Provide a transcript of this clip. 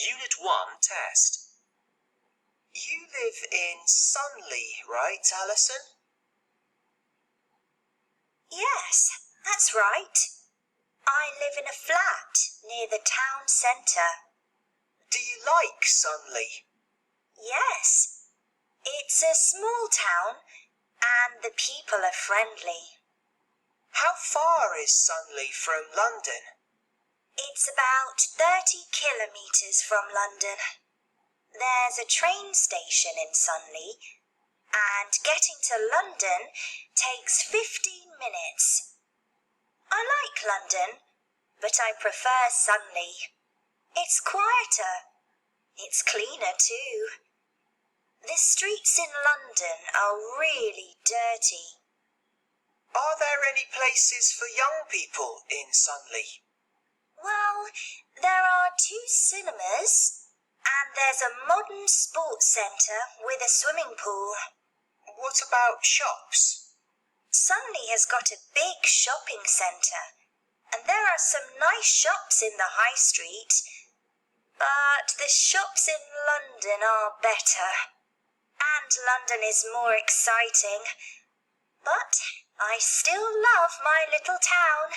Unit 1 test. You live in Sunley, right, Alison? Yes, that's right. I live in a flat near the town centre. Do you like Sunley? Yes, it's a small town and the people are friendly. How far is Sunley from London? It's about 30 kilometres from London. There's a train station in Sunley and getting to London takes 15 minutes. I like London, but I prefer Sunley. It's quieter. It's cleaner too. The streets in London are really dirty. Are there any places for young people in Sunley? Well, there are 2 cinemas and there's a modern sports centre with a swimming pool. What about shops? Sunley has got a big shopping centre and there are some nice shops in the high street, but the shops in London are better. And London is more exciting. But I still love my little town.